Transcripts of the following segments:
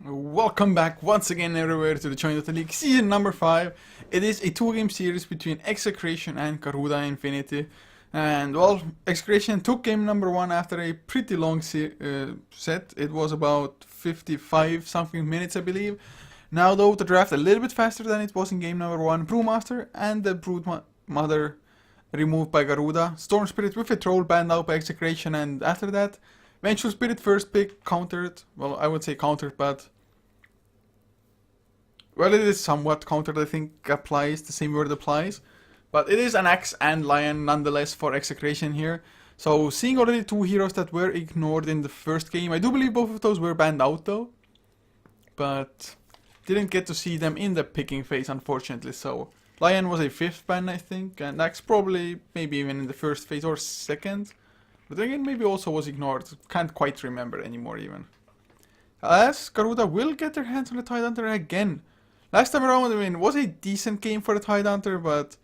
Welcome back once again everywhere to the Join Dota League season number 5. It is a 2-game series between Execration and Garuda Infinity. And well, Execration took game number 1 after a pretty long set. It was about 55 something minutes, I believe. Now though, the draft a little bit faster than it was in game number 1. Brewmaster and the Broodmother removed by Garuda. Storm Spirit with a troll banned out by Execration, and after that Vengeful Spirit first pick countered. Well, I would say countered, but well, it is somewhat countered. I think applies, the same word applies. But it is an Axe and Lion nonetheless for Execration here. So seeing already 2 heroes that were ignored in the first game. I do believe both of those were banned out though. But didn't get to see them in the picking phase, unfortunately. So Lion was a 5th ban, I think. And Axe probably maybe even in the first phase or second. But again, maybe also was ignored. Can't quite remember anymore even. As Garuda will get their hands on the Tidehunter again. Last time around, I mean, it was a decent game for the Tidehunter, but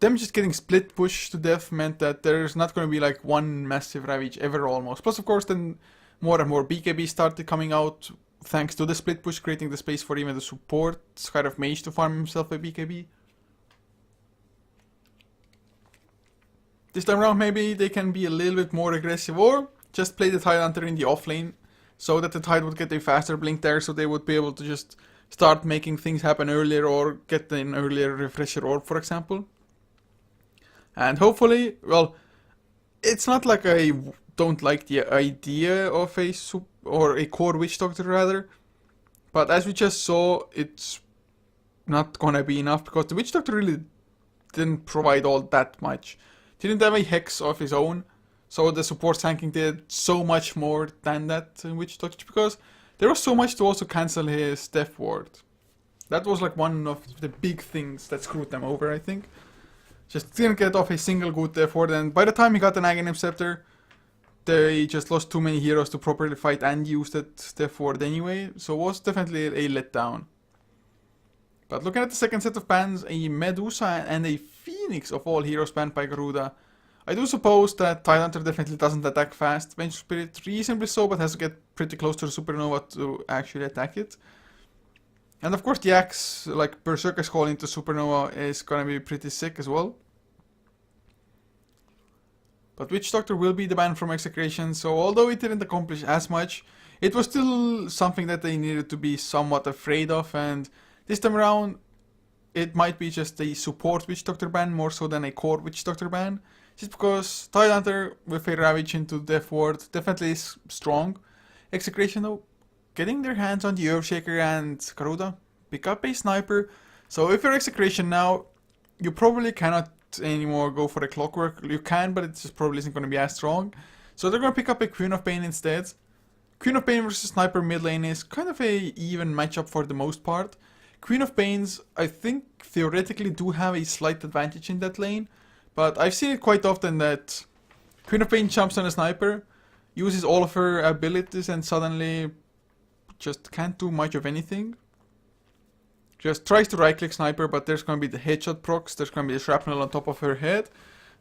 them just getting split pushed to death meant that there's not going to be like one massive Ravage ever almost. Plus, of course, then more and more BKB started coming out thanks to the split push, creating the space for even the support kind of mage to farm himself a BKB. This time around, maybe they can be a little bit more aggressive or just play the Tidehunter in the off lane so that the Tide would get a faster blink there, so they would be able to just start making things happen earlier or get an earlier refresher orb, for example. And hopefully, well, it's not like I don't like the idea of a or a core witch doctor rather, but as we just saw, it's not gonna be enough because the witch doctor really didn't provide all that much. Didn't have a hex of his own, so the support tanking did so much more than that in witch doctor because there was so much to also cancel his death ward. That was like one of the big things that screwed them over, I think. Just didn't get off a single good death ward, and by the time he got an Aghanim Scepter, they just lost too many heroes to properly fight and use that death ward anyway, so it was definitely a letdown. But looking at the second set of bans, a Medusa and a Phoenix of all heroes banned by Garuda. I do suppose that Tidehunter definitely doesn't attack fast. Vengeful Spirit reasonably so, but has to get pretty close to the Supernova to actually attack it. And of course the Axe, like Berserker's Call into Supernova, is gonna be pretty sick as well. But Witch Doctor will be the ban from Execration, so although it didn't accomplish as much, it was still something that they needed to be somewhat afraid of, and this time around, it might be just a support Witch Doctor ban more so than a core Witch Doctor ban. Just because Tidehunter with a Ravage into Death Ward definitely is strong. Execration though, getting their hands on the Earthshaker and Garuda, pick up a Sniper. So if you're Execration now, you probably cannot anymore go for a Clockwork. You can, but it just probably isn't going to be as strong. So they're going to pick up a Queen of Pain instead. Queen of Pain versus Sniper mid lane is kind of a even matchup for the most part. Queen of Pains, I think, theoretically do have a slight advantage in that lane, but I've seen it quite often that Queen of Pain jumps on a Sniper, uses all of her abilities, and suddenly just can't do much of anything. Just tries to right-click Sniper, but there's going to be the headshot procs, there's going to be a shrapnel on top of her head,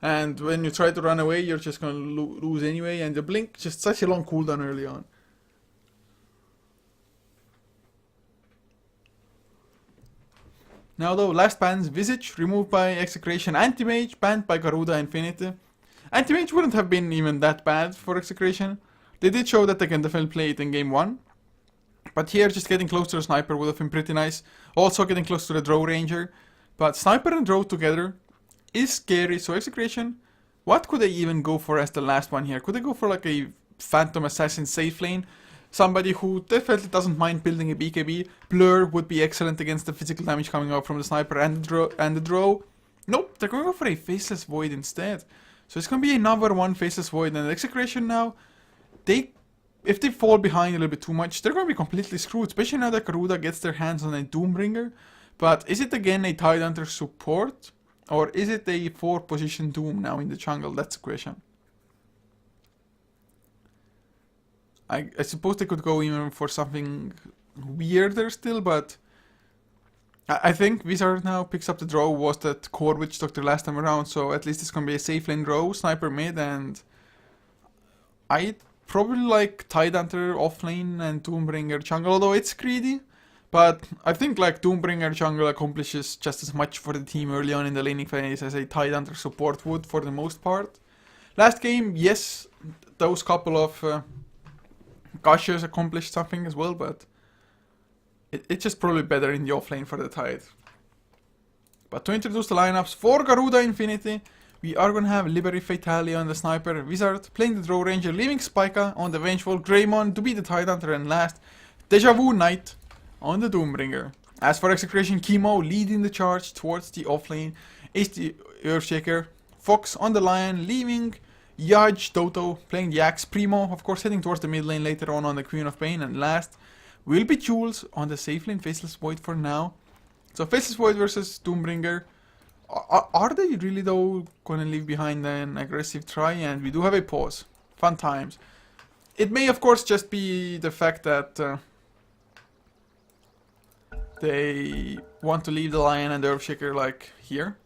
and when you try to run away, you're just going to lose anyway, and the blink, just such a long cooldown early on. Now though, last bans, Visage removed by Execration, Anti-Mage banned by Garuda Infinity. Anti-Mage wouldn't have been even that bad for Execration. They did show that they can definitely play it in game 1. But here just getting close to the Sniper would have been pretty nice. Also getting close to the Drow Ranger. But Sniper and Drow together is scary, so Execration, what could they even go for as the last one here? Could they go for like a Phantom Assassin safe lane? Somebody who definitely doesn't mind building a BKB. Blur would be excellent against the physical damage coming out from the Sniper and the Drow. Nope, they're going to go for a Faceless Void instead. So it's going to be a number 1 Faceless Void, and Execration now, if they fall behind a little bit too much, they're going to be completely screwed, especially now that Garuda gets their hands on a Doombringer. But is it again a Tidehunter support, or is it a 4-position Doom now in the jungle? That's the question. I suppose they could go even for something weirder still, but I think Wizard now picks up the draw. Was that core Witch Doctor last time around, so at least it's gonna be a safe lane draw, Sniper mid, and I probably like Tidehunter offlane and Doombringer jungle, although it's greedy. But I think like Doombringer jungle accomplishes just as much for the team early on in the laning phase as a Tidehunter support would for the most part. Last game, yes, those couple of Couchors accomplished something as well, but it's just probably better in the offlane for the Tide. But to introduce the lineups for Garuda Infinity, we are gonna have Liberi Fatali on the Sniper, Wizard playing the Draw Ranger, leaving Spica on the Vengeful, Greymon to be the Tidehunter, and last, Deja Vu Knight on the Doombringer. As for Execration, Chemo leading the charge towards the offlane is the Earthshaker, Fox on the Lion, leaving Yaj Toto playing the Axe, Primo of course heading towards the mid lane later on the Queen of Pain, and last will be Jules on the safe lane, Faceless Void for now. So Faceless Void versus Doombringer. Are they really though gonna leave behind an aggressive try? And we do have a pause. Fun times. It may of course just be the fact that they want to leave the Lion and the Earthshaker like here.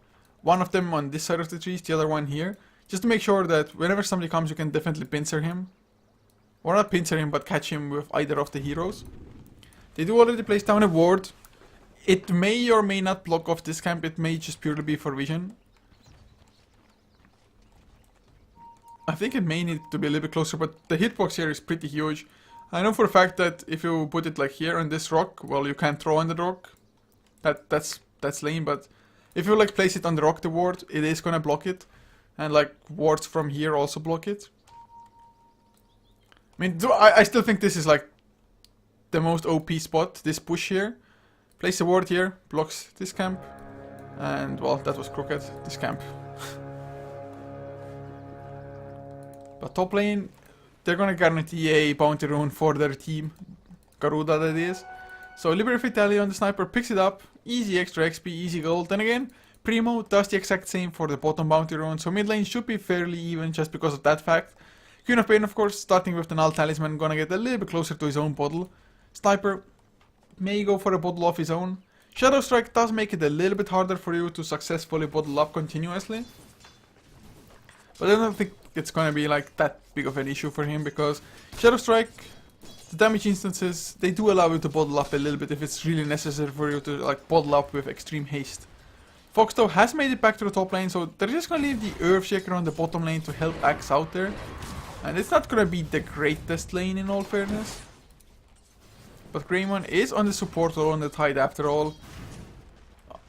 One of them on this side of the trees, the other one here. Just to make sure that whenever somebody comes you can definitely pincer him. Or not pincer him, but catch him with either of the heroes. They do already place down a ward. It may or may not block off this camp, it may just purely be for vision. I think it may need to be a little bit closer, but the hitbox here is pretty huge. I know for a fact that if you put it like here on this rock, well, you can't throw on the rock. That's lame, but if you like place it on the rock, the ward, it is gonna block it. And like wards from here also block it. I mean, I still think this is like the most OP spot, this push here. Place a ward here, blocks this camp. And well, that was crooked, this camp. But top lane, they're gonna guarantee a bounty rune for their team. Garuda that is. So Liberi Fatali on the Sniper picks it up. Easy extra XP, easy gold. Then again, Primo does the exact same for the bottom bounty rune. So mid lane should be fairly even just because of that fact. Queen of Pain of course, starting with the Null Talisman, gonna get a little bit closer to his own bottle. Sniper may go for a bottle of his own. Shadow Strike does make it a little bit harder for you to successfully bottle up continuously. But I don't think it's gonna be like that big of an issue for him because Shadow Strike, the damage instances, they do allow you to bottle up a little bit if it's really necessary for you to like bottle up with extreme haste. Fox though has made it back to the top lane, so they're just gonna leave the Earthshaker on the bottom lane to help Axe out there. And it's not gonna be the greatest lane in all fairness. But Greymon is on the support role on the Tide after all.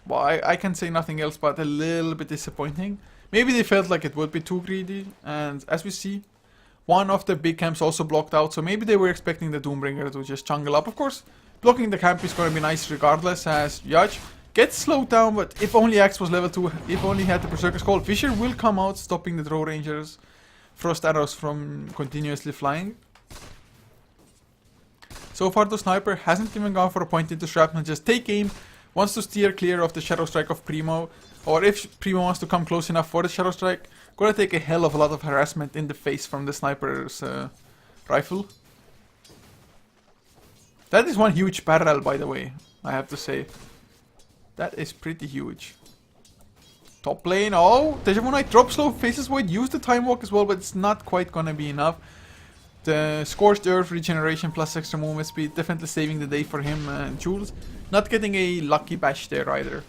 Well, I can say nothing else but a little bit disappointing. Maybe they felt like it would be too greedy, and as we see, one of the big camps also blocked out, so maybe they were expecting the Doombringer to just jungle up. Of course, blocking the camp is going to be nice regardless, as Yaj gets slowed down, but if only Axe was level 2, if only he had the Berserker's Call, Fisher will come out, stopping the Draw Rangers' Frost Arrows from continuously flying. So far the Sniper hasn't even gone for a point into Shrapnel, just take aim, wants to steer clear of the Shadow Strike of Primo, or if Primo wants to come close enough for the Shadow Strike, gonna take a hell of a lot of harassment in the face from the Sniper's rifle. That is one huge barrel, by the way, I have to say. That is pretty huge. Top lane, oh, Deja Vu Knight drops low, Faceless Void, use the Time Walk as well, but it's not quite gonna be enough. The Scorched Earth regeneration plus extra movement speed definitely saving the day for him and Jules. Not getting a lucky bash there either.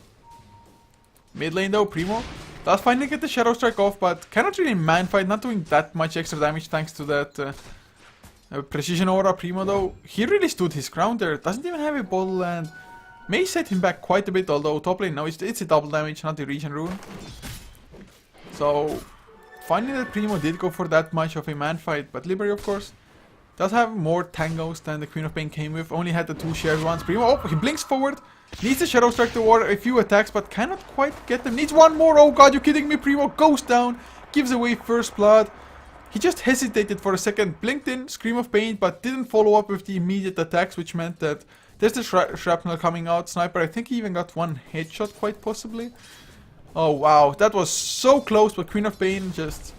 Mid lane though, Primo does finally get the Shadow Strike off, but cannot really man fight, not doing that much extra damage thanks to that Precision Aura. Primo though, he really stood his ground there, doesn't even have a bottle and may set him back quite a bit, although top lane now it's a double damage, not the regen rune. So finally that Primo did go for that much of a man fight, but Liberi of course does have more tangos than the Queen of Pain came with, only had the 2 shared ones. Primo, oh, he blinks forward, needs the Shadow Strike to ward a few attacks, but cannot quite get them, needs one more, oh god, you kidding me, Primo goes down, gives away first blood. He just hesitated for a second, blinked in, Scream of Pain, but didn't follow up with the immediate attacks, which meant that there's the shrapnel coming out. Sniper, I think he even got one headshot quite possibly. Oh wow, that was so close, but Queen of Pain just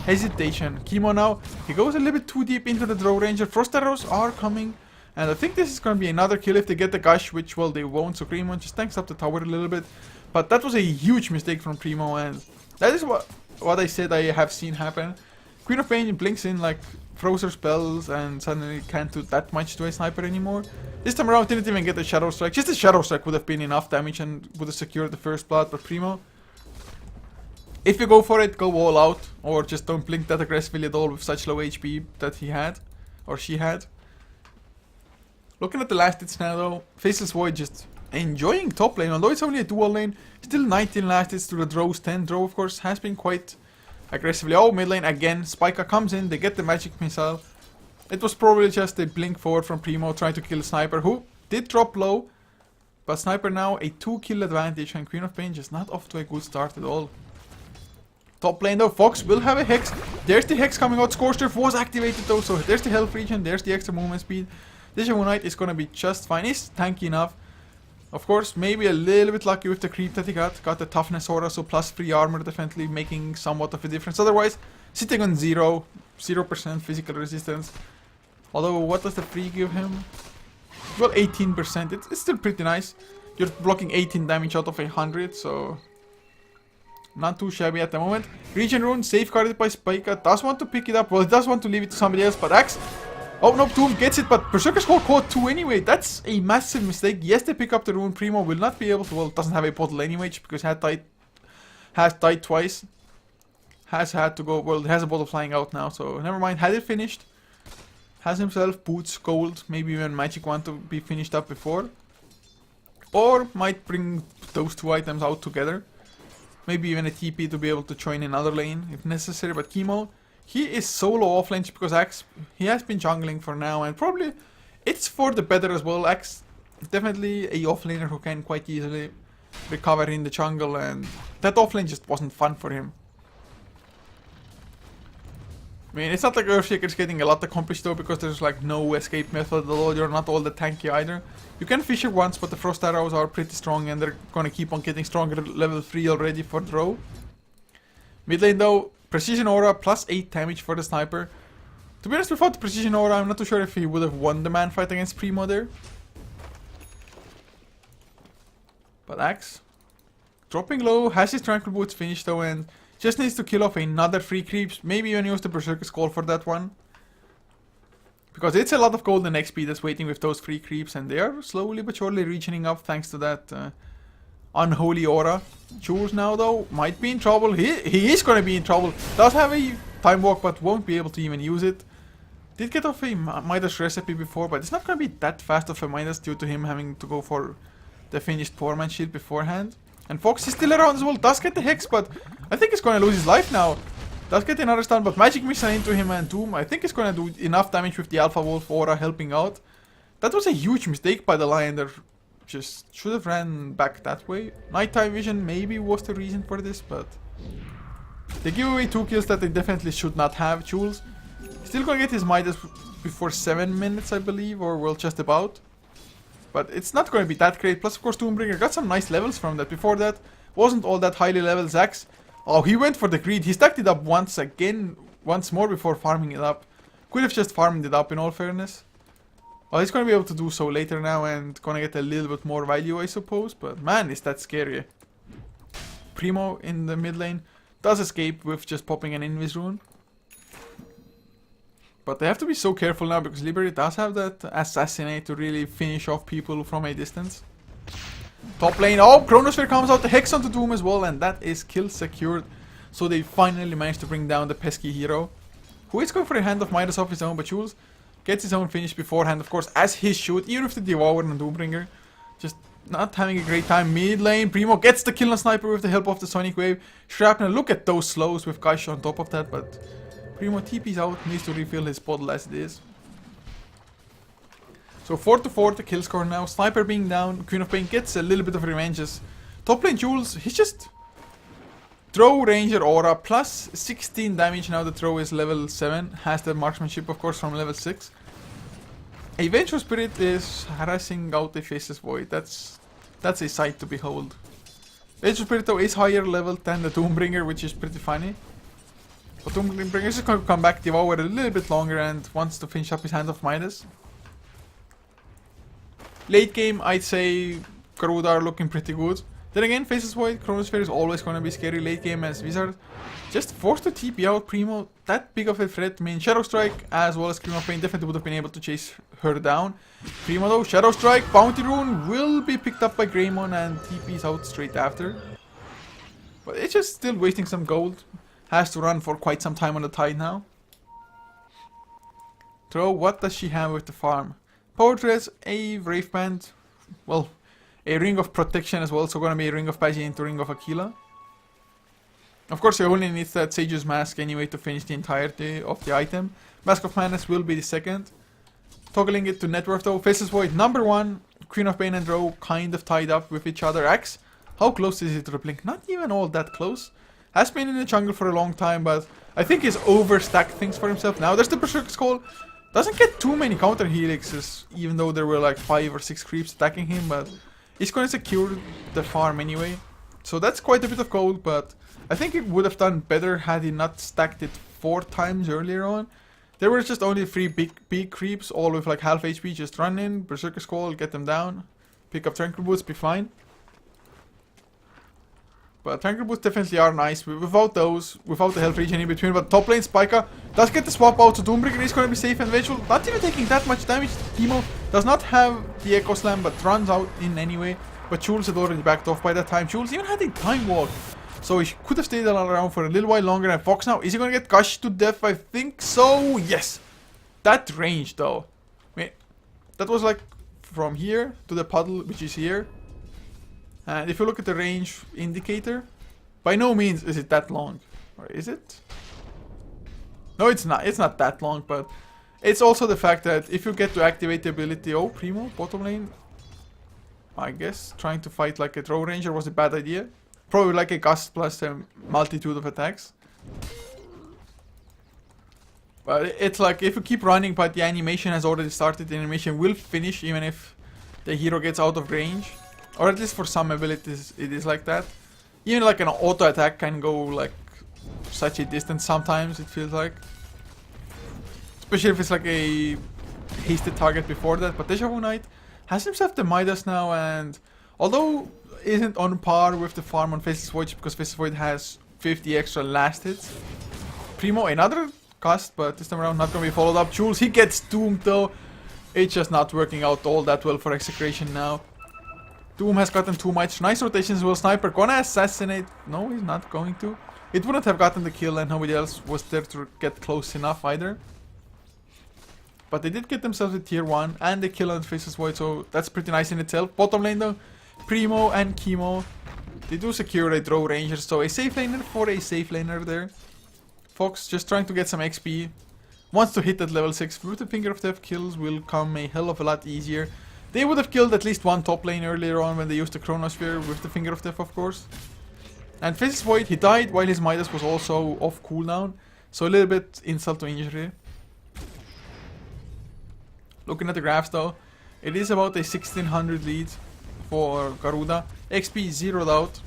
hesitation. Chemo now, he goes a little bit too deep into the Draw Ranger. Frost Arrows are coming, and I think this is going to be another kill if they get the Gush, which, well, they won't, so Greymon just tanks up the tower a little bit. But that was a huge mistake from Primo, and that is what I said I have seen happen. Queen of Pain blinks in like froze her spells and suddenly can't do that much to a sniper anymore. This time around didn't even get a Shadow Strike. Just a Shadow Strike would have been enough damage and would have secured the first blood, but Primo, if you go for it, go all out, or just don't blink that aggressively at all with such low HP that he had, or she had. Looking at the last hits now though, Faceless Void just enjoying top lane, although it's only a dual lane, still 19 last hits to the Drow's 10. Drow of course has been quite aggressively. Oh, mid lane again, Spica comes in, they get the magic missile. It was probably just a blink forward from Primo trying to kill Sniper, who did drop low, but Sniper now a 2-kill advantage, and Queen of Pain just not off to a good start at all. Top lane though, Fox will have a Hex. There's the Hex coming out, Scorched was activated though, so there's the health regen, there's the extra movement speed. This Knight is gonna be just fine, he's tanky enough. Of course, maybe a little bit lucky with the creep that he got the toughness aura, so plus 3 armor definitely making somewhat of a difference. Otherwise, sitting on 0% physical resistance. Although, what does the free give him? Well, 18%, it's still pretty nice. You're blocking 18 damage out of 100, so not too shabby at the moment. Regen Rune, safeguarded by Spica, does want to pick it up, well, he does want to leave it to somebody else, but Axe, oh no, Doom gets it, but Berserker's Call caught 2 anyway. That's a massive mistake. Yes, they pick up the rune. Primo will not be able to, well, doesn't have a bottle anyway, because has died twice. Has had to go, well, has a bottle flying out now, so never mind. Had it finished. Has himself boots, gold, maybe even magic wand to be finished up before. Or might bring those 2 items out together. Maybe even a TP to be able to join another lane if necessary, but Chemo, he is solo offlane because Axe, he has been jungling for now, and probably it's for the better as well. Axe, definitely a offlaner who can quite easily recover in the jungle, and that offlane just wasn't fun for him. I mean, it's not like Earthshaker's getting a lot accomplished though, because there's like no escape method at all. You're not all that tanky either. You can Fissure once, but the Frost Arrows are pretty strong, and they're gonna keep on getting stronger level 3 already for Drow. Mid lane though, Precision Aura plus 8 damage for the Sniper. To be honest, without the Precision Aura, I'm not too sure if he would have won the man fight against Primo there. But Axe, dropping low, has his Tranquil Boots finished though, and just needs to kill off another 3 creeps. Maybe even use the Berserker's Call for that one. Because it's a lot of golden XP that's waiting with those 3 creeps, and they are slowly but surely reaching up thanks to that unholy aura. Jules now though might be in trouble. He is gonna be in trouble. Does have a time walk, but won't be able to even use it. Did get off a Midas recipe before, but it's not gonna be that fast of a Midas due to him having to go for the finished Poor Man shield beforehand. And Fox is still around as well. Does get the Hex, but I think he's gonna lose his life now. Does get another stun, but Magic Missile into him, and Doom, I think, is gonna do enough damage with the Alpha Wolf aura helping out. That was a huge mistake by the Lion there. Just should have ran back that way. Nighttime vision maybe was the reason for this, but they give away 2 kills that they definitely should not have. Jules still gonna get his Midas before 7 minutes, I believe, or well, just about. But it's not gonna be that great. Plus, of course, Doombringer got some nice levels from that. Before that, wasn't all that highly leveled. Zax, oh, he went for the greed. He stacked it up once more before farming it up. Could have just farmed it up in all fairness. Well, he's gonna be able to do so later now and gonna get a little bit more value, I suppose. But man, is that scary. Primo in the mid lane does escape with just popping an Invis rune. But they have to be so careful now because Liberty does have that Assassinate to really finish off people from a distance. Top lane, oh, Chronosphere comes out, the Hex onto Doom as well, and that is kill secured. So they finally managed to bring down the pesky hero, who is going for a Hand of Midas off his own, but Jules gets his own finish beforehand, of course, as he should, even with the Devour and Doombringer. Just not having a great time. Mid lane, Primo gets the kill on Sniper with the help of the Sonic Wave. Shrapnel, look at those slows with Couchor on top of that, but Primo TP's out, needs to refill his bottle as it is. So 4-4 the kill score now. Sniper being down, Queen of Pain gets a little bit of revenges. Top lane Jules, he's just Throw Ranger Aura plus 16 damage now. The throw is level 7, has the marksmanship of course from level 6. A Vengeful Spirit is harassing out a Faceless Void. That's a sight to behold. Vengeful Spirit though is higher level than the Doombringer, which is pretty funny. But Doombringer is going to come back, Devour a little bit longer, and wants to finish up his Hand of Midas. Late game, I'd say Garuda are looking pretty good. Then again, Faceless Void, Chronosphere is always going to be scary late game as Wizard. Just forced to TP out Primo. That big of a threat. I mean, Shadow Strike as well as Scream of Pain definitely would have been able to chase her down. Primo though, Shadow Strike, Bounty Rune will be picked up by Greymon and TP's out straight after. But it's just still wasting some gold. Has to run for quite some time on the tide now. Throw, what does she have with the farm? Power Dress, a Wraith Band, well, a Ring of Protection as well, so gonna be a Ring of Pagi into Ring of Aquila. Of course, you only need that Sage's Mask anyway to finish the entirety of the item. Mask of Madness will be the second. Toggling it to net worth though, Faceless Void number 1, Queen of Pain and Drow kind of tied up with each other. Axe, how close is it to the blink? Not even all that close. Has been in the jungle for a long time, but I think he's overstacked things for himself now. There's the Berserker's Call. Doesn't get too many counter helixes, even though there were like 5 or 6 creeps attacking him, but he's gonna secure the farm anyway. So that's quite a bit of gold, but I think it would have done better had he not stacked it 4 times earlier on. There were just only 3 big creeps, all with like half HP. Just run in, Berserker's Call, get them down, pick up Tranquil Boots, be fine. But Tranquil Boots definitely are nice. Without those, without the health regen in between. But top lane Spica does get the swap out, so Doombreaker is going to be safe and vengeful. Not even taking that much damage. Teemo does not have the Echo Slam, but runs out in anyway. But Jules had already backed off by that time. Jules even had a Time Walk, so he could have stayed around for a little while longer. And Fox now, is he going to get gushed to death? I think so, yes. That range though, I mean, that was like from here to the puddle, which is here. And if you look at the range indicator, by no means is it that long. Or is it? No, it's not. It's not that long, but it's also the fact that if you get to activate the ability... Oh, Primo, bottom lane. I guess trying to fight like a throw ranger was a bad idea. Probably like a gust plus a multitude of attacks. But it's like if you keep running, but the animation has already started, the animation will finish even if the hero gets out of range. Or at least for some abilities it is like that. Even like an auto attack can go like such a distance sometimes, it feels like. Especially if it's like a hasted target before that. But Deja Vu Knight has himself the Midas now, and although isn't on par with the farm on Faceless Void because Faceless Void has 50 extra last hits. Primo, another cast, but this time around not gonna be followed up. Jules, he gets doomed though. It's just not working out all that well for Execration now. Doom has gotten too much. Nice rotations. Will Sniper gonna assassinate? No, he's not going to. It wouldn't have gotten the kill and nobody else was there to get close enough either. But they did get themselves a tier 1 and a kill on Faceless Void, so that's pretty nice in itself. Bottom lane though, Primo and Chemo, they do secure a throw ranger, so a safe laner for a safe laner there. Fox just trying to get some XP. Wants to hit that level 6. With the Finger of Death, kills will come a hell of a lot easier. They would have killed at least one top lane earlier on when they used the Chronosphere with the Finger of Death, of course. And Faceless Void, he died while his Midas was also off cooldown. So a little bit insult to injury. Looking at the graphs though, it is about a 1600 lead for Garuda. XP zeroed out.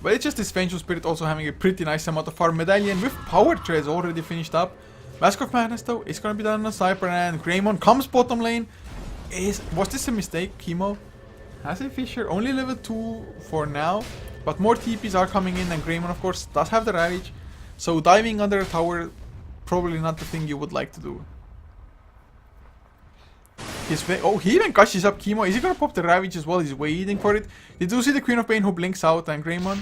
But it's just this Vengeful Spirit also having a pretty nice amount of farm. Medallion with Power Treads already finished up. Mask of Madness though is gonna be done on a Sniper, and Greymon comes bottom lane. Was this a mistake? Chemo has a Fisher, only level 2 for now, but more TPs are coming in, and Greymon of course does have the Ravage, so diving under a tower probably not the thing you would like to do. Oh, he even gushes up Chemo. Is he gonna pop the Ravage as well? He's waiting for it. You do see the Queen of Pain who blinks out, and Greymon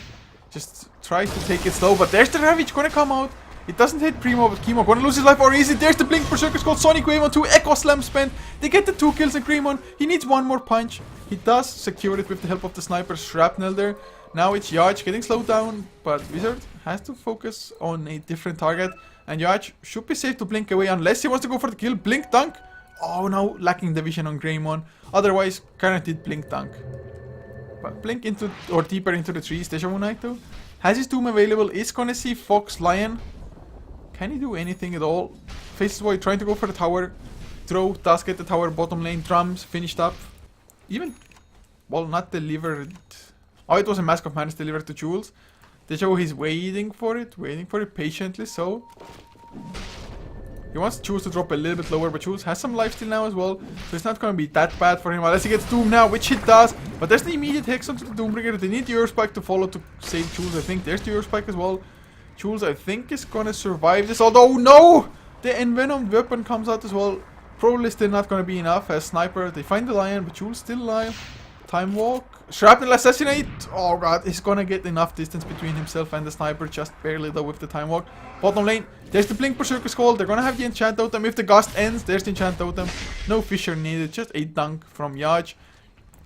just tries to take it slow, but there's the Ravage gonna come out. It doesn't hit Primo, but Chemo gonna lose his life, or is it? There's the blink. Berserker's called Sonic Wave on 2. Echo Slam spent. They get the 2 kills, and Greymon, he needs one more punch. He does secure it with the help of the Sniper Shrapnel there. Now it's Yaj getting slowed down, but Wizard has to focus on a different target. And Yaj should be safe to blink away unless he wants to go for the kill. Blink dunk. Oh, now lacking the vision on Greymon. Otherwise, guaranteed blink dunk. But blink into, or deeper into the trees. Deja Vu Knight though has his Doom available. Is gonna see Fox Lion. Can he do anything at all? Faceless Void trying to go for the tower. Throw does get the tower bottom lane. Drums finished up. Even, well, not delivered. Oh, it was a Mask of Madness delivered to Jules. Deja Vu, he's waiting for it patiently, so. He wants Jules to drop a little bit lower, but Jules has some life still now as well, so it's not going to be that bad for him unless he gets Doom now, which he does. But there's the immediate Hex onto the Doombreaker. They need the Earth Spike to follow to save Jules, I think. There's the Earth Spike as well. Jules, I think, is gonna survive this. Although, no! The envenomed weapon comes out as well. Probably still not gonna be enough as sniper. They find the lion, but Jules still alive. Time walk. Shrapnel assassinate. Oh god, he's gonna get enough distance between himself and the sniper. Just barely though with the time walk. Bottom lane. There's the blink berserker skull. They're gonna have the enchant totem. If the gust ends, there's the enchant totem. No Fissure needed. Just a dunk from Yaj.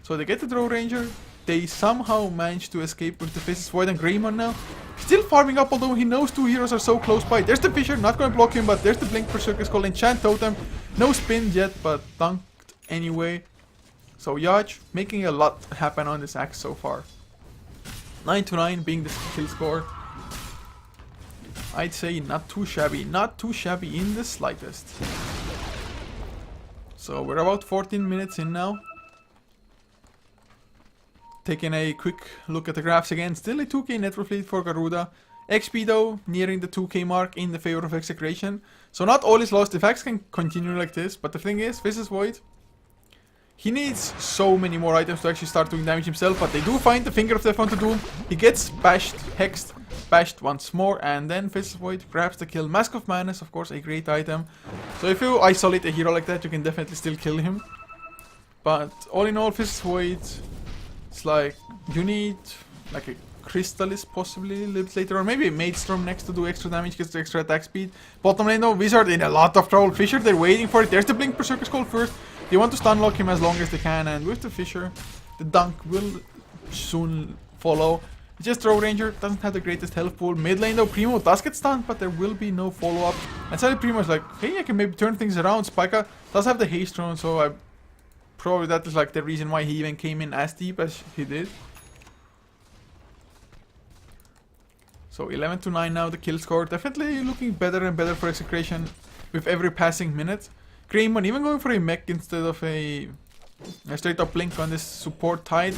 So they get the throw ranger. They somehow manage to escape with the Faceless Void and Greymon now. Still farming up, although he knows two heroes are so close by. There's the Fissure, not gonna block him, but there's the blink berserker skull. Enchant totem. No spin yet, but dunked anyway. So Yaj making a lot happen on this axe so far. 9-9 being the kill score. I'd say not too shabby. Not too shabby in the slightest. So we're about 14 minutes in now. Taking a quick look at the graphs again. Still a 2k net worth lead for Garuda. XP though, nearing the 2k mark in the favor of Execration. So not all is lost. The facts can continue like this. But the thing is, Faceless Void, he needs so many more items to actually start doing damage himself, but they do find the Finger of Death onto Doom. He gets bashed, hexed, bashed once more, and then Faceless Void grabs the kill. Mask of Madness, of course, a great item. So if you isolate a hero like that, you can definitely still kill him. But all in all, Faceless Void, it's like, you need like a Crystallis possibly a little bit later, or maybe a Maidstrom next to do extra damage, gets the extra attack speed. Bottom lane though, Wizard in a lot of trouble. Fissure, they're waiting for it. There's the Blink Berserker Skull first. They want to stun lock him as long as they can, and with the Fissure, the dunk will soon follow. Just Throw Ranger doesn't have the greatest health pool. Mid lane though, Primo does get stunned, but there will be no follow-up. And suddenly Primo's like, hey, I can maybe turn things around. Spika does have the haste rune, so probably that is like the reason why he even came in as deep as he did. So 11-9 now, the kill score. Definitely looking better and better for Execration with every passing minute. Greymon even going for a mech instead of a straight up blink on this support tide.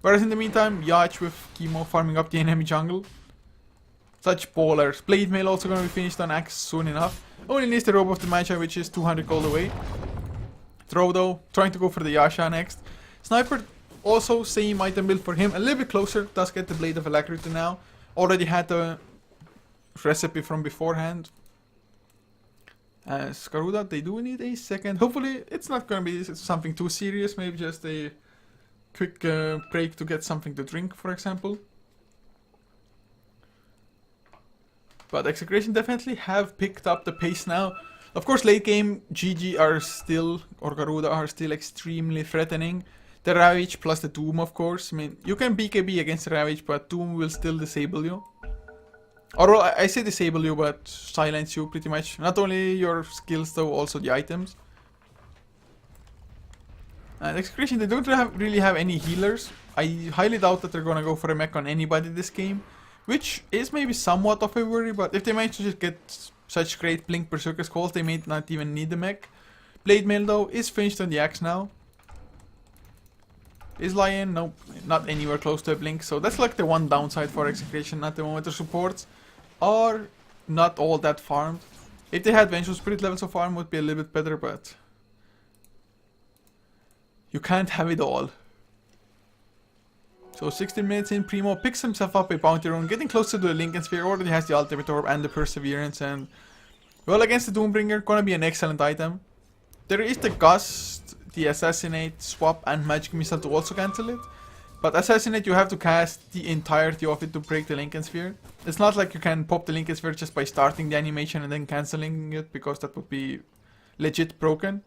Whereas in the meantime, Yach with Chemo farming up the enemy jungle. Such ballers. Blade Mail also going to be finished on Axe soon enough. Only needs the Robe of the Magi, which is 200 gold away. Throw though, trying to go for the Yasha next. Sniper also same item build for him. A little bit closer, does get the Blade of Alacrity now. Already had the recipe from beforehand. As Garuda, they do need a second. Hopefully, it's not going to be something too serious. Maybe just a quick break to get something to drink, for example. But Execration definitely have picked up the pace now. Of course, late game, GG are still, or Garuda are still extremely threatening. The Ravage plus the Doom, of course. I mean, you can BKB against the Ravage, but Doom will still disable you. Or I say disable you, but silence you pretty much. Not only your skills though, also the items. And Execration, they don't really have any healers. I highly doubt that they're gonna go for a mech on anybody this game. Which is maybe somewhat of a worry, but if they manage to just get such great Blink Berserker Skulls, they may not even need the mech. Blade Mail though is finished on the axe now. Is Lion? Nope, not anywhere close to a blink. So that's like the one downside for Execration at the moment. The supports are not all that farmed. If they had Vengeful Spirit levels of farm, would be a little bit better, but you can't have it all. So 16 minutes in, Primo picks himself up a Bounty Rune, getting closer to the Lincoln Sphere. Already has the Ultimate Orb and the Perseverance, and well, against the Doombringer, gonna be an excellent item. There is the Gust, the Assassinate, Swap, and Magic Missile to also cancel it. But Assassinate, you have to cast the entirety of it to break the Lincoln Sphere. It's not like you can pop the Lincoln Sphere just by starting the animation and then cancelling it, because that would be legit broken.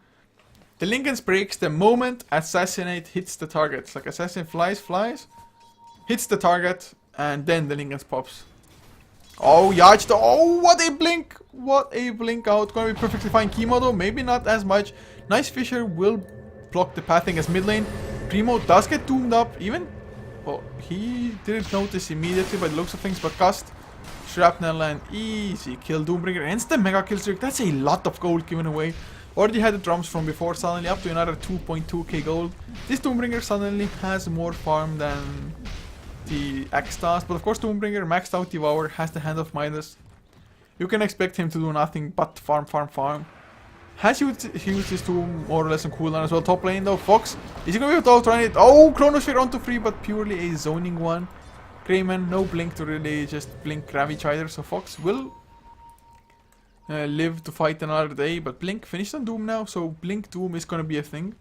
The Lincoln breaks the moment Assassinate hits the target. It's like Assassinate flies, hits the target, and then the Lincoln pops. Oh, Yach, oh, what a blink! What a blink out. Gonna be perfectly fine. Chemo though, maybe not as much. Nice Fissure will block the pathing as mid lane. Primo does get doomed up, even, well, he didn't notice immediately by the looks of things, but Cast, Shrapnel, and easy kill. Doombringer ends the mega kill streak. That's a lot of gold given away. Already had the drums from before, suddenly up to another 2.2k gold. This Doombringer suddenly has more farm than the Axe does, but of course Doombringer maxed out Devour, has the Hand of Midas. You can expect him to do nothing but farm. Has used his Doom more or less on cooldown as well. Top lane though, Fox, is he gonna be able to outrun it? Oh, Chronosphere onto 3, but purely a zoning one. Greymon, no blink to really just blink Ravage either, so Fox will live to fight another day, but blink finished on Doom now, so blink Doom is gonna be a thing.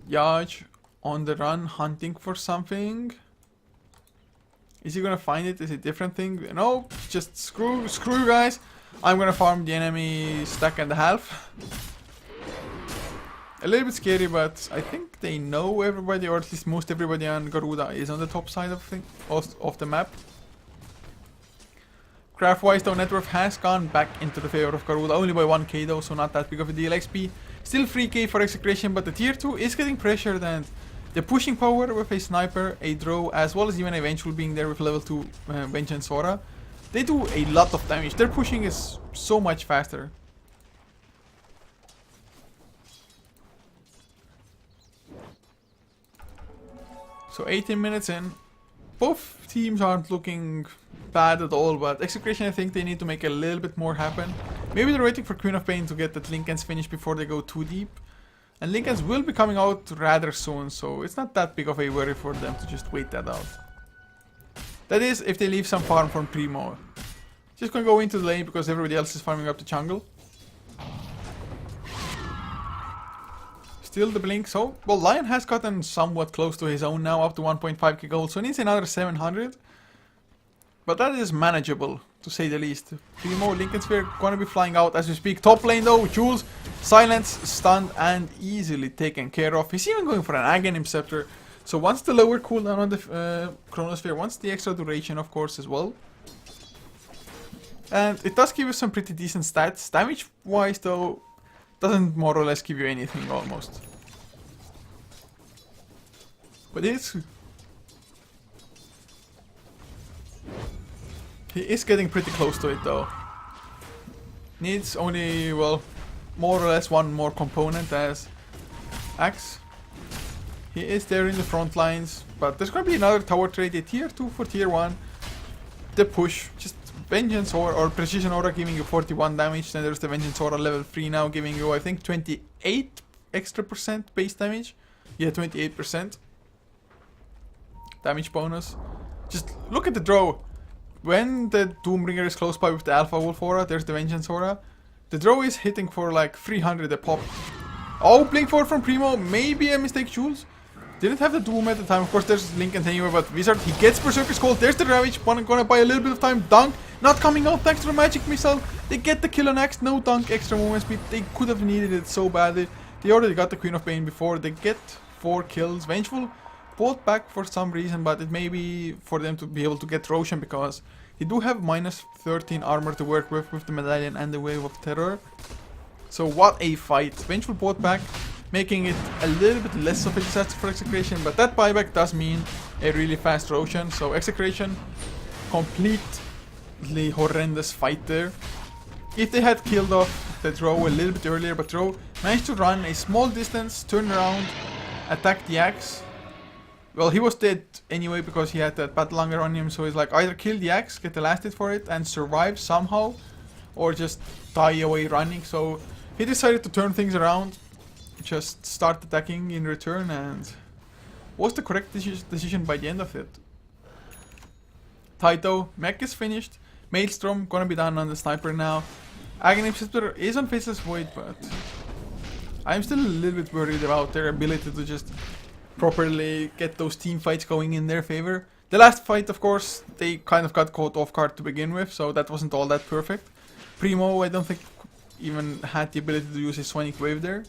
Yaj on the run, hunting for something. Is he gonna find it? Is it a different thing? No, just screw you guys. I'm gonna farm the enemy stack and a half. A little bit scary, but I think they know everybody, or at least most everybody on Garuda is on the top side of the map. Craft-wise though, net worth has gone back into the favor of Garuda, only by 1k though, so not that big of a deal. XP, still 3k for Execration, but the tier 2 is getting pressured, and the pushing power with a sniper, a draw, as well as even a Vengeful being there with level 2 Vengeance Aura, they do a lot of damage. Their pushing is so much faster. So 18 minutes in, both teams aren't looking bad at all, but Execration, I think they need to make a little bit more happen. Maybe they're waiting for Queen of Pain to get that Linken's finish before they go too deep. And Linken's will be coming out rather soon, so it's not that big of a worry for them to just wait that out. That is, if they leave some farm from Primo. Just gonna go into the lane because everybody else is farming up the jungle. Still the blink, so, well, Lion has gotten somewhat close to his own now, up to 1.5k gold, so he needs another 700. But that is manageable, to say the least. Primo, Linken's Sphere, gonna be flying out as we speak. Top lane though, Jules, silence, stunned, and easily taken care of. He's even going for an Aghanim Scepter. So once the lower cooldown on the Chronosphere, once the extra duration, of course, as well. And it does give you some pretty decent stats. Damage-wise though, doesn't more or less give you anything almost. But it's... he is getting pretty close to it though. Needs only, well, more or less one more component as Axe. He is there in the front lines, but there's gonna be another tower trade, a tier 2 for tier 1. The push, just Vengeance Aura or Precision Aura giving you 41 damage, then there's the Vengeance Aura level 3 now giving you, I think, 28 extra % base damage. Yeah, 28% damage bonus. Just look at the draw. When the Doombringer is close by with the Alpha Wolf Aura, there's the Vengeance Aura. The draw is hitting for like 300 a pop. Oh, blink forward from Primo, maybe a mistake, Jules. Didn't have the Doom at the time, of course there's Linken anyway, but Wizard, he gets Berserker's Call, there's the Ravage, gonna buy a little bit of time, Dunk, not coming out thanks to the Magic Missile, they get the kill on Axe, no Dunk, extra movement speed, they could have needed it so badly, they already got the Queen of Pain before, they get 4 kills, Vengeful, pulled back for some reason, but it may be for them to be able to get Roshan because they do have minus 13 armor to work with the Medallion and the Wave of Terror. So what a fight, Vengeful bought back, making it a little bit less of a disaster for Execration, but that buyback does mean a really fast Roshan, so Execration, completely horrendous fight there. If they had killed off the draw a little bit earlier, but draw managed to run a small distance, turn around, attack the Axe. Well, he was dead anyway because he had that Battle Hunger on him, so he's like either kill the Axe, get the last hit for it, and survive somehow, or just die away running, so he decided to turn things around. Just start attacking in return, and was the correct decision by the end of it. Taito, mech is finished, Maelstrom gonna be done on the sniper now. Aghanim Scepter is on Faceless Void, but I'm still a little bit worried about their ability to just properly get those team fights going in their favor. The last fight, of course, they kind of got caught off guard to begin with, so that wasn't all that perfect. Primo, I don't think even had the ability to use his Sonic Wave there.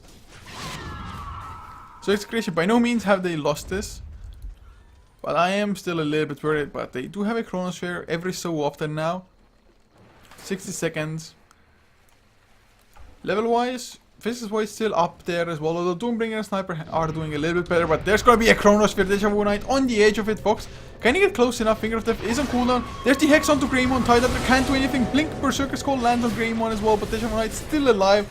So Execration, by no means have they lost this, but I am still a little bit worried, but they do have a Chronosphere every so often now. 60 seconds. Level wise, Faceless Void still up there as well, although Doombringer and Sniper are doing a little bit better, but there's gonna be a Chronosphere Deja Vu Knight on the edge of it. Fox, can you get close enough? Finger of Death is on cooldown. There's the Hex onto Greymon, tied up, they can't do anything. Blink Berserker's Call lands on Greymon as well, but Deja Vu Knight still alive.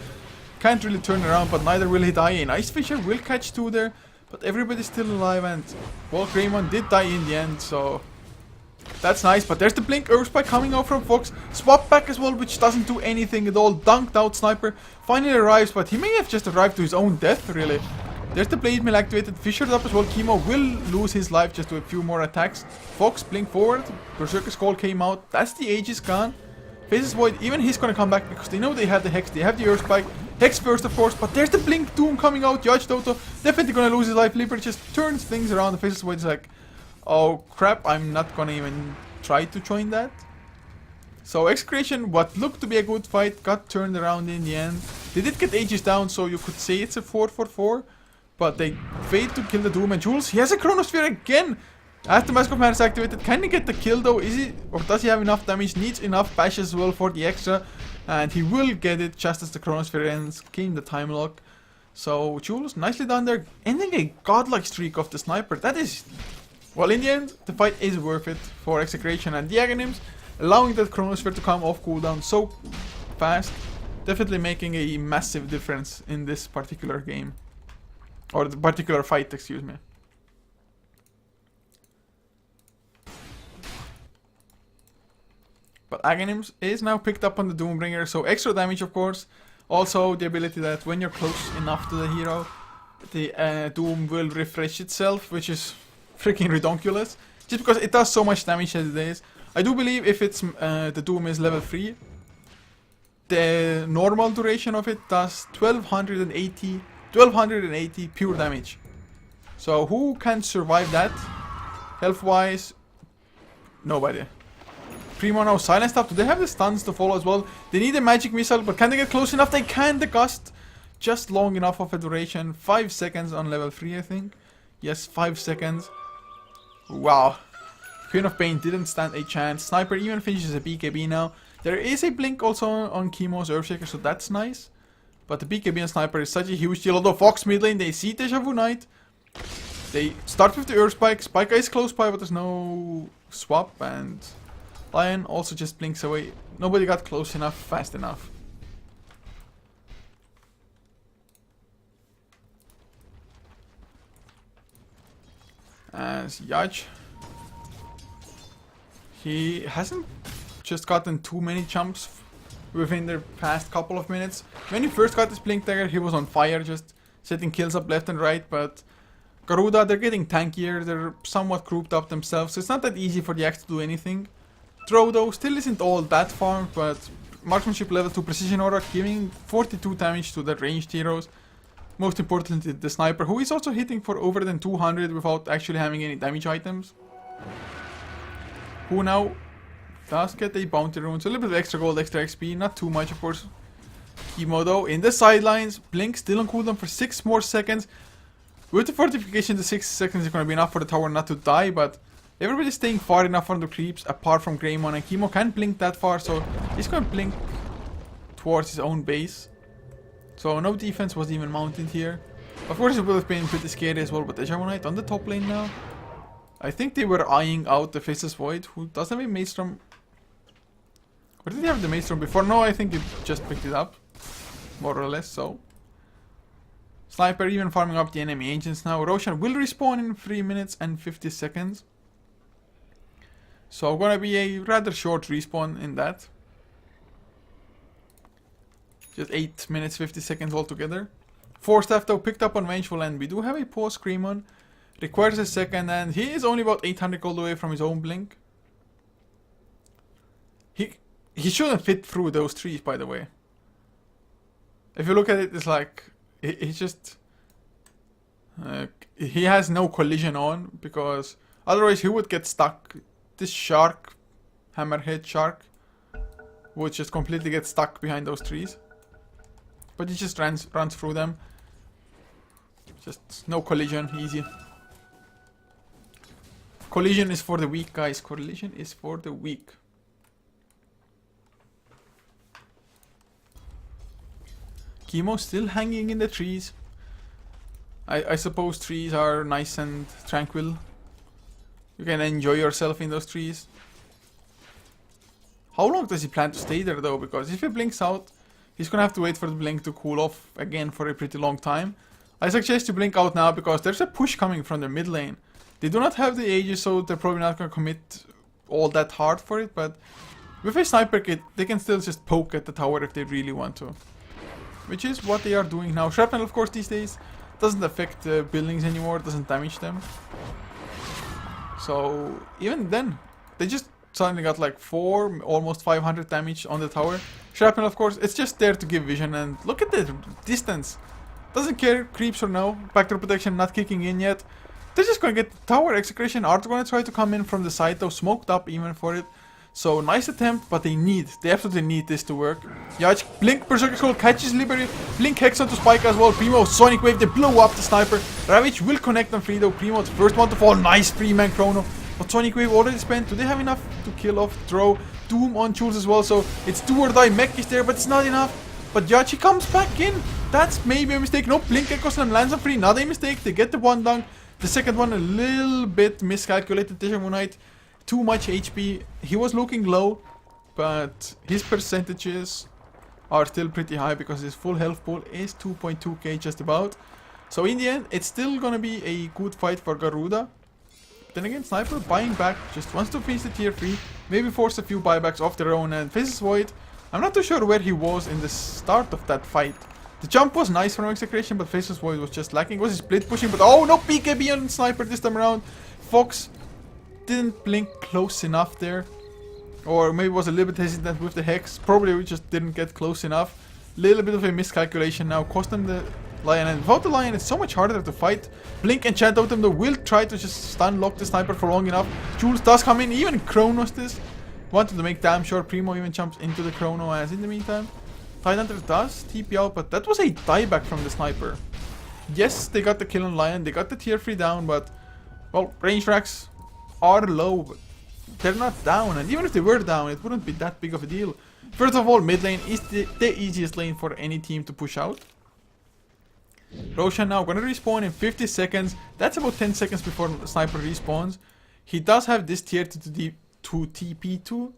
Can't really turn around, but neither will he die. An Ice Fisher will catch 2 there, but everybody's still alive, and well, Greymon did die in the end, so that's nice. But there's the Blink Earth Spike coming out from Fox. Swap back as well, which doesn't do anything at all. Dunked out Sniper finally arrives, but he may have just arrived to his own death, really. There's the blade mill activated. Fissured up as well. Chemo will lose his life just with a few more attacks. Fox blink forward. Berserker's Call came out. That's the Aegis gone. Faces Void, even he's gonna come back because they know they have the Hex, they have the Earth Spike. Hex first, of course, but there's the Blink Doom coming out. Judge Dota definitely gonna lose his life. Leaper just turns things around. The Faces Void is like, oh crap, I'm not gonna even try to join that. So Execration, what looked to be a good fight, got turned around in the end. They did get Aegis down, so you could say it's a 4-4-4. But they failed to kill the Doom and Jules. He has a Chronosphere again! As the Mask of Man is activated, can he get the kill though? Is he, or does he have enough damage? Needs enough bash as well for the extra. And he will get it just as the Chronosphere ends. Came the time lock. So Jules, nicely done there. Ending a godlike streak of the sniper. That is, well, in the end, the fight is worth it for Execration and the Aghanims. Allowing that Chronosphere to come off cooldown so fast. Definitely making a massive difference in this particular game. Or the particular fight, excuse me. But Aghanims is now picked up on the Doombringer, so extra damage of course. Also the ability that when you're close enough to the hero, the Doom will refresh itself, which is freaking ridiculous. Just because it does so much damage as it is. I do believe if it's the Doom is level 3, the normal duration of it does 1280 pure damage. So who can survive that? Health wise, nobody. Primo now silenced up. Do they have the stuns to follow as well? They need a magic missile, but can they get close enough? They can. The gust just long enough of a duration. 5 seconds on level 3, I think. Yes, 5 seconds. Wow. Queen of Pain didn't stand a chance. Sniper even finishes a BKB now. There is a blink also on Chemo's Earthshaker, so that's nice. But the BKB and Sniper is such a huge deal. Although Fox mid lane, they see Deja Vu Knight. They start with the Earth Spike. Spike is close by, but there's no swap. And Lion also just blinks away. Nobody got close enough, fast enough. As Yaj, he hasn't just gotten too many jumps within the past couple of minutes. When he first got this blink dagger, he was on fire, just setting kills up left and right. But Garuda, they're getting tankier, they're somewhat grouped up themselves, so it's not that easy for the Axe to do anything. Throw though still isn't all that far, but marksmanship level 2 precision aura giving 42 damage to the ranged heroes. Most importantly the sniper, who is also hitting for over than 200 without actually having any damage items. Who now does get a bounty rune, so a little bit of extra gold, extra XP, not too much of course. Chemo though in the sidelines, blink still on cooldown for 6 more seconds. With the fortification, the 6 seconds is going to be enough for the tower not to die, but everybody's staying far enough from the creeps, apart from Greymon, and Chemo can't blink that far, so he's going to blink towards his own base. So no defense was even mounted here. Of course it would have been pretty scary as well, but Deja Vu Knight on the top lane now. I think they were eyeing out the Faceless Void, who doesn't have a Maelstrom. Or did he have the Maelstrom before? No, I think he just picked it up. More or less so. Sniper even farming up the enemy agents now. Roshan will respawn in 3 minutes and 50 seconds. So gonna be a rather short respawn in that. Just 8 minutes 50 seconds altogether. 4 staff though picked up on Vengeful, and we do have a pause Greymon. Requires a second, and he is only about 800 gold away from his own blink. He shouldn't fit through those trees, by the way. If you look at it, it's like he just he has no collision on, because otherwise he would get stuck. This shark, hammerhead shark, would just completely get stuck behind those trees. But he just runs through them. Just no collision, easy. Collision is for the weak, guys. Collision is for the weak. Chemo still hanging in the trees. I suppose trees are nice and tranquil. You can enjoy yourself in those trees. How long does he plan to stay there though? Because if he blinks out, he's gonna have to wait for the blink to cool off again for a pretty long time. I suggest you blink out now, because there's a push coming from the mid lane. They do not have the Aegis, so they're probably not gonna commit all that hard for it, but with a sniper kit, they can still just poke at the tower if they really want to. Which is what they are doing now. Shrapnel, of course, these days. Doesn't affect the buildings anymore, doesn't damage them. So even then, they just suddenly got like 4, almost 500 damage on the tower. Shrapnel, of course, it's just there to give vision, and look at the distance. Doesn't care, creeps or no. Backdoor protection not kicking in yet. They're just gonna get the tower. Execration are gonna try to come in from the side though, smoked up even for it. So nice attempt, but they absolutely need this to work. Yach, Blink, Berserker Skull, catches Liberty, Blink Hex onto Spike as well. Primo, Sonic Wave, they blow up the Sniper. Ravage will connect on free though. Primo, the first one to fall, nice free man Chrono. But Sonic Wave already spent, do they have enough to kill off, throw Doom on Jules as well? So it's do or die, Mech is there, but it's not enough. But Yachi comes back in, that's maybe a mistake. No, Blink Echoes and lands on free, not a mistake. They get the one dunk, the second one a little bit miscalculated. Deja Vu Knight, too much HP. He was looking low, but his percentages are still pretty high because his full health pool is 2.2k just about. So in the end, it's still gonna be a good fight for Garuda. Then again, Sniper buying back, just wants to finish the tier 3, maybe force a few buybacks of their own, and Faces Void, I'm not too sure where he was in the start of that fight. The jump was nice from Execration, but Faces Void was just lacking. Was he split pushing? But oh no, BKB on Sniper this time around. Fox didn't blink close enough there. Or maybe was a little bit hesitant with the Hex. Probably we just didn't get close enough. Little bit of a miscalculation now. Cost them the Lion, and without the Lion it's so much harder to fight. Blink Enchant Totem though will try to just stun lock the Sniper for long enough. Jules does come in, even Chronos this. Wanted to make damn sure Primo even jumps into the Chrono, as in the meantime Tidehunter does TP out, but that was a dieback from the Sniper. Yes, they got the kill on Lion, they got the tier 3 down, but well, range racks are low, but they're not down, and even if they were down it wouldn't be that big of a deal. First of all, mid lane is the easiest lane for any team to push out. Roshan now gonna respawn in 50 seconds. That's about 10 seconds before the Sniper respawns. He does have this tier to TP to,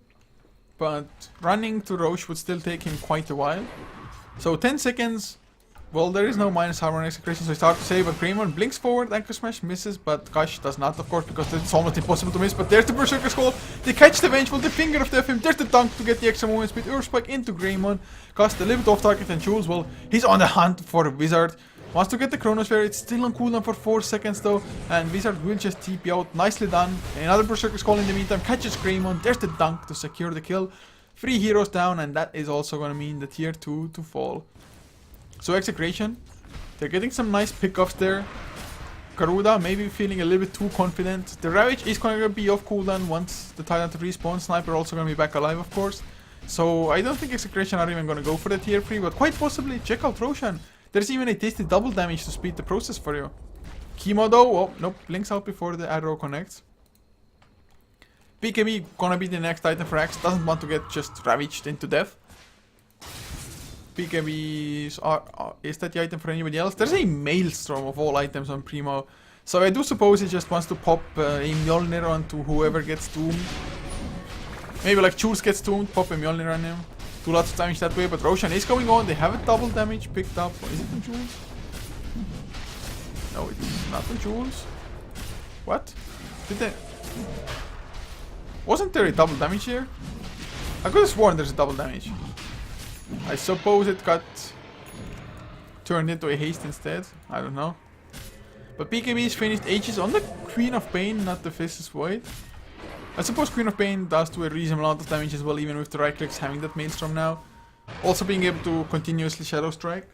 but running to Roche would still take him quite a while. So 10 seconds. Well, there is no minus armor on Execration, so it's hard to say, but Greymon blinks forward, Anchor Smash misses, but Gush does not, of course, because it's almost impossible to miss. But there's the Berserker Skull, they catch the Vengeful, the Finger of Death him, there's the dunk to get the extra movement speed, Earthspike into Greymon, cast a little bit off target, and Jules, well, he's on the hunt for Wizard. Wants to get the Chronosphere, it's still on cooldown for 4 seconds though, and Wizard will just TP out, nicely done. Another Berserker Skull in the meantime, catches Greymon, there's the dunk to secure the kill. 3 heroes down, and that is also gonna mean the tier 2 to fall. So Execration, they're getting some nice pickups there. Garuda maybe feeling a little bit too confident. The Ravage is gonna be off cooldown once the Tidehunter respawns. Sniper also gonna be back alive, of course. So I don't think Execration are even gonna go for the tier 3, but quite possibly check out Roshan. There's even a tasty double damage to speed the process for you. Chemo though, oh nope, blinks out before the arrow connects. BKB gonna be the next item for Axe, doesn't want to get just ravaged into death. BKBs is that the item for anybody else? There's a Maelstrom of all items on Primo. So I do suppose he just wants to pop a Mjolnir onto whoever gets doomed. Maybe like Jules gets doomed, pop a Mjolnir on him. Do lots of damage that way, but Roshan is going on. They have a double damage picked up. Is it on Jules? No, it's not on Jules. What? Did they... Wasn't there a double damage here? I could have sworn there's a double damage. I suppose it got turned into a haste instead. I don't know. But BKB is finished. H is on the Queen of Pain, not the Faces Void. I suppose Queen of Pain does do a reasonable amount of damage as well, even with the right clicks having that Maelstrom now. Also being able to continuously Shadow Strike.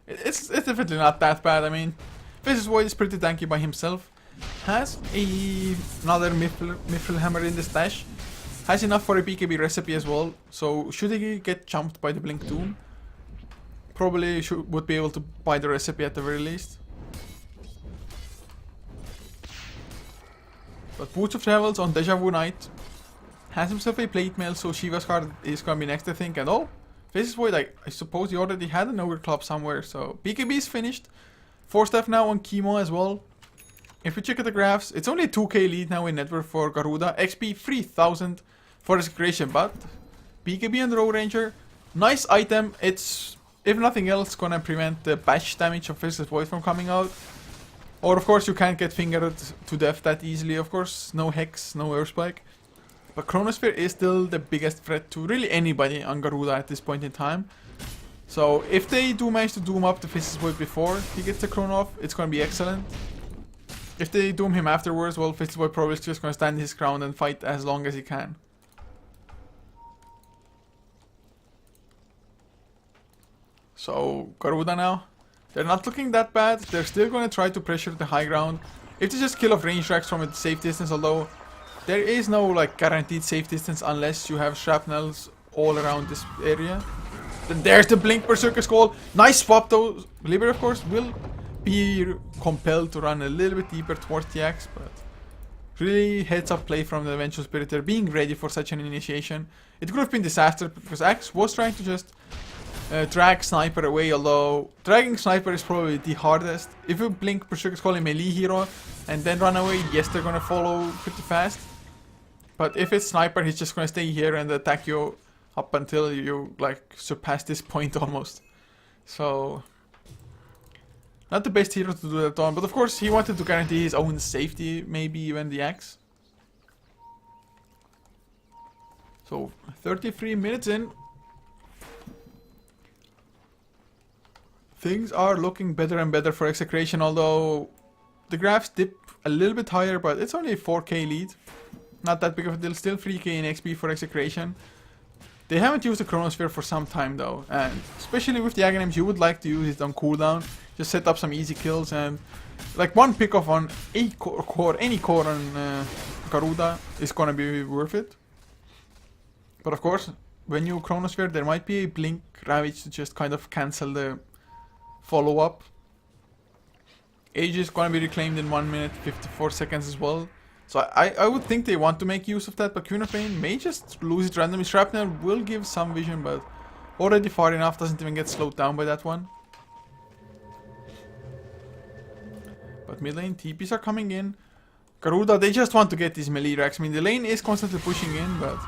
It's definitely not that bad. I mean, Faces Void is pretty tanky by himself. Has another Mithril Hammer in the stash. Has enough for a BKB recipe as well. So should he get jumped by the Blink Doom, probably would be able to buy the recipe at the very least. But Boots of Travels on Deja Vu Knight. Has himself a plate mail, so Shiva's card is gonna be next, I think. And oh, Faces Void, I suppose he already had an Ogre Club somewhere. So BKB is finished. 4 staff now on Chemo as well. If we check at the graphs, it's only a 2k lead now in network for Garuda. XP 3000 for Execration, but BKB and Row Ranger, nice item. It's, if nothing else, gonna prevent the bash damage of Faces Void from coming out. Or of course you can't get fingered to death that easily, of course. No Hex, no Earthspike. But Chronosphere is still the biggest threat to really anybody on Garuda at this point in time. So if they do manage to doom up the Fizz's Boy before he gets the Chrono off, it's gonna be excellent. If they doom him afterwards, well, Fizz's Boy probably is just gonna stand his ground and fight as long as he can. So Garuda now, they're not looking that bad. They're still gonna try to pressure the high ground. If they just kill off range tracks from a safe distance, although there is no like guaranteed safe distance unless you have shrapnels all around this area. Then there's the Blink Berserker Skull. Nice swap though. Liber of course will be compelled to run a little bit deeper towards the axe, but really heads up play from the Vengeful Spirit there, being ready for such an initiation. It could have been disaster because Axe was trying to just drag Sniper away, although dragging Sniper is probably the hardest. If you Blink Berserker Skull a melee hero and then run away, yes, they're gonna follow pretty fast. But if it's Sniper, he's just gonna stay here and attack you up until you like surpass this point almost. So not the best hero to do that on, but of course he wanted to guarantee his own safety, maybe even the axe. So 33 minutes in. Things are looking better and better for Execration, although the graphs dip a little bit higher, but it's only a 4k lead. Not that big of a deal, still 3k in XP for Execration. They haven't used the Chronosphere for some time though, and especially with the Aghanims, you would like to use it on cooldown. Just set up some easy kills, and like one pick off on a core, any core on Garuda is gonna be worth it. But of course, when you Chronosphere, there might be a Blink Ravage to just kind of cancel the follow-up. Age is gonna be reclaimed in 1 minute 54 seconds as well. So I would think they want to make use of that, but Queen of Pain may just lose it randomly. Shrapnel will give some vision, but already far enough, doesn't even get slowed down by that one. But mid lane, TPs are coming in. Garuda, they just want to get these melee racks. I mean, the lane is constantly pushing in, but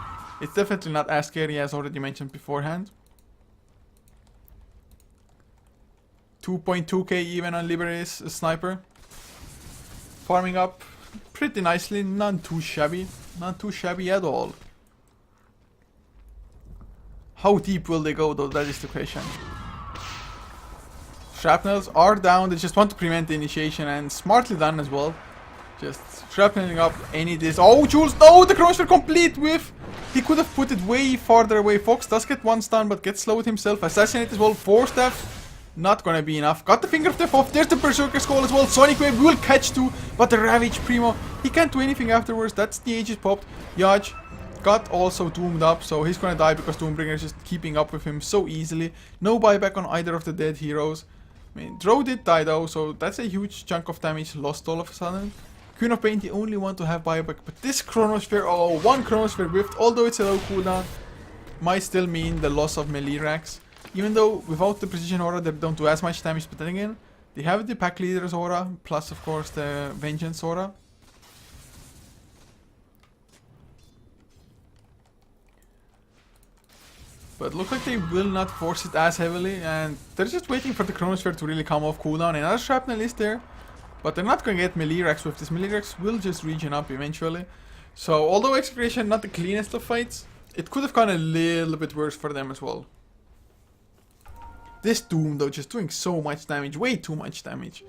it's definitely not as scary as already mentioned beforehand. 2.2k even on Libera's Sniper. Farming up pretty nicely, not too shabby. Not too shabby at all. How deep will they go though, that is the question. Shrapnels are down, they just want to prevent the initiation, and smartly done as well. Just shrapneling up any this. Oh, Jules, no, the Chronosphere complete with. He could have put it way farther away. Fox does get one stun, but gets slowed himself. Assassinate as well, 4 staff. Not gonna be enough. Got the Finger of Death off. There's the Berserker Skull as well. Sonic Wave will catch too, but the Ravage Primo, he can't do anything afterwards. That's the Aegis popped. Yaj got also doomed up, so he's gonna die because Doombringer is just keeping up with him so easily. No buyback on either of the dead heroes. I mean, Drow did die though, so that's a huge chunk of damage lost all of a sudden. Queen of Pain, the only one to have buyback, but this Chronosphere, oh, one Chronosphere whiffed, although it's a low cooldown, might still mean the loss of melee racks. Even though without the Precision Aura they don't do as much damage, but then again, they have the Pack Leader's Aura, plus of course the Vengeance Aura. But look like they will not force it as heavily, and they're just waiting for the Chronosphere to really come off cooldown. Another Shrapnel is there, but they're not going to get melee racks with this. Melee racks will just regen up eventually. So although Execration not the cleanest of fights, it could have gone a little bit worse for them as well. This Doom though, just doing so much damage, way too much damage.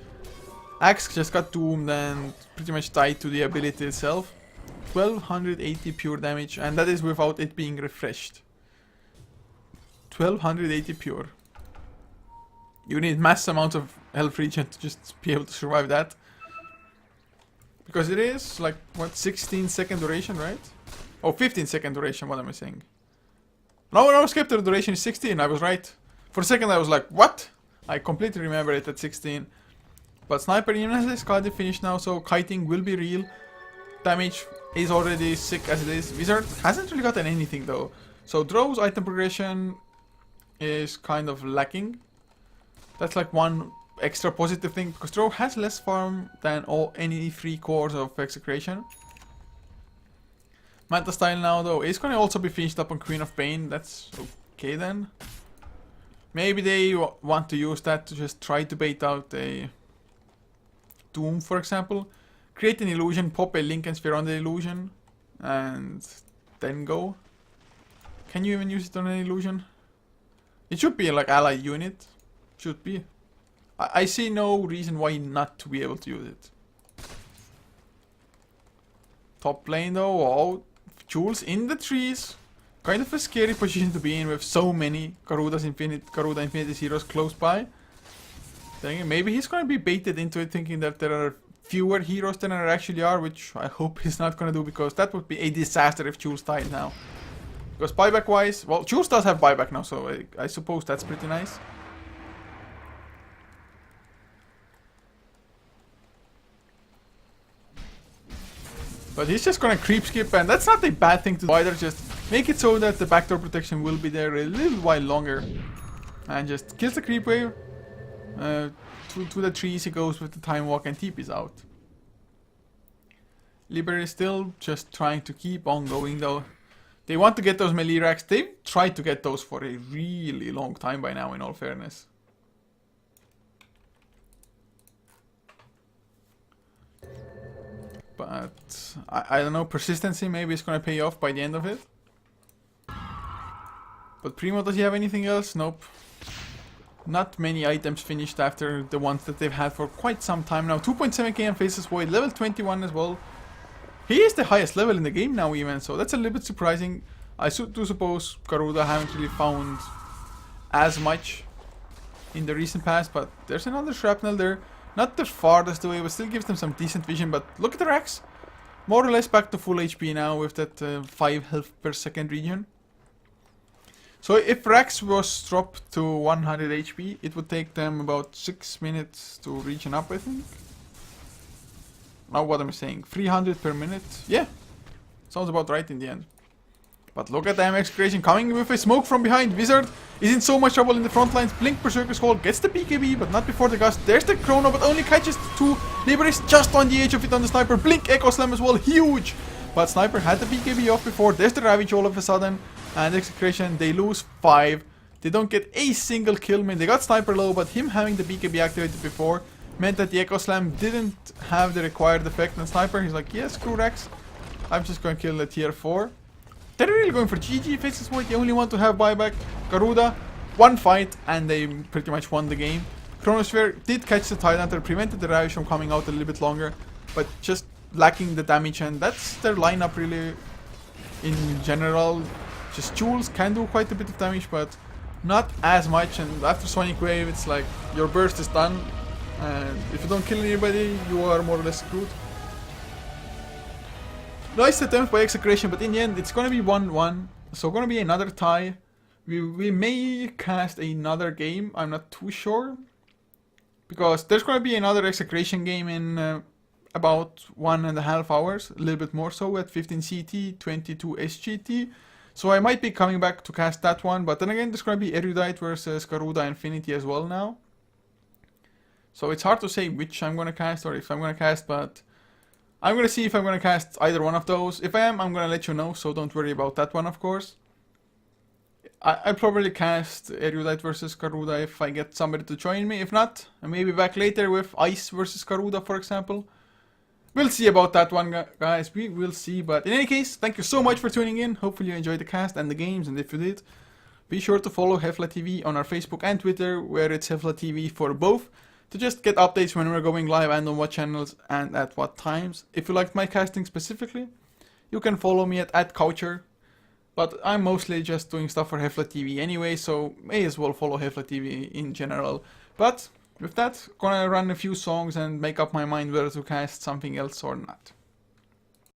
Axe just got doomed and pretty much died to the ability itself. 1280 pure damage, and that is without it being refreshed. 1280 pure. You need mass amounts of health regen to just be able to survive that. Because it is like, what, 16-second duration, right? Oh, 15-second duration, what am I saying? No, skip the duration is 16, I was right. For a second I was like, what? I completely remember it at 16. But Sniper even has his card finish now, so kiting will be real. Damage is already sick as it is. Wizard hasn't really gotten anything though. So Drow's item progression is kind of lacking. That's like one extra positive thing, because Drow has less farm than any 3 cores of Execration. Manta Style now though is going to also be finished up on Queen of Pain. That's okay then. Maybe they want to use that to just try to bait out a Doom, for example. Create an illusion, pop a Lincoln Sphere on the illusion, and then go. Can you even use it on an illusion? It should be like allied unit. Should be. I see no reason why not to be able to use it. Top lane though, oh, Jules in the trees. Kind of a scary position to be in with so many Garuda Infinity heroes close by. Then again, maybe he's gonna be baited into it thinking that there are fewer heroes than there actually are, which I hope he's not gonna do, because that would be a disaster if Jules died now. Because buyback wise, well, Jules does have buyback now, so I suppose that's pretty nice. But he's just gonna creep skip, and that's not a bad thing to do either. Just make it so that the backdoor protection will be there a little while longer. And just kills the creep wave. To the trees he goes with the time walk and TP's out. Liber is still just trying to keep on going though. They want to get those melee racks. They've tried to get those for a really long time by now, in all fairness. But I don't know, persistency maybe is gonna pay off by the end of it. But Primo, does he have anything else? Nope. Not many items finished after the ones that they've had for quite some time now. 2.7k and Faceless Void, level 21 as well. He is the highest level in the game now even, so that's a little bit surprising. I do suppose Garuda haven't really found as much in the recent past, but there's another shrapnel there. Not the farthest away, but still gives them some decent vision. But look at the racks. More or less back to full HP now with that 5 health per second region. So if Rax was dropped to 100 HP, it would take them about 6 minutes to region up, I think. Now what am I saying? 300 per minute? Yeah, sounds about right in the end. But look at the Execration coming with a smoke from behind. Wizard is in so much trouble in the front lines. Blink Berserker's Hold gets the BKB, but not before the Gust. There's the Chrono, but only catches 2. Liber is just on the edge of it on the Sniper. Blink Echo Slam as well, huge! But Sniper had the BKB off before. There's the Ravage all of a sudden. And Execration, they lose 5. They don't get a single kill. I mean, they got Sniper low, but him having the BKB activated before meant that the Echo Slam didn't have the required effect. And Sniper, he's like, yeah, screw Rex. I'm just going to kill the tier 4. They're really going for GG. Faceless Void, they only want to have buyback. Garuda, one fight, and they pretty much won the game. Chronosphere did catch the Tidehunter, prevented the Ravage from coming out a little bit longer, but just lacking the damage, and that's their lineup really in general. Just Jules can do quite a bit of damage, but not as much, and after Sonic Wave, it's like your burst is done, and if you don't kill anybody, you are more or less screwed. Nice attempt by Execration, but in the end, it's gonna be 1-1, so gonna be another tie. We may cast another game, I'm not too sure, because there's gonna be another Execration game in about 1.5 hours, a little bit more so, at 15 CT, 22 SGT. So I might be coming back to cast that one, but then again, there's gonna be Erudite versus Garuda Infinity as well now. So it's hard to say which I'm gonna cast or if I'm gonna cast, but I'm gonna see if I'm gonna cast either one of those. If I am, I'm gonna let you know, so don't worry about that one, of course. I'll probably cast Erudite versus Garuda if I get somebody to join me. If not, I may be back later with Ice versus Garuda, for example. We'll see about that one, guys. We will see. But in any case, thank you so much for tuning in. Hopefully you enjoyed the cast and the games. And if you did, be sure to follow HeflaTV on our Facebook and Twitter, where it's HeflaTV for both, to just get updates when we're going live and on what channels and at what times. If you liked my casting specifically, you can follow me at Couchor. But I'm mostly just doing stuff for HeflaTV anyway, so may as well follow HeflaTV in general. But with that, gonna run a few songs and make up my mind whether to cast something else or not.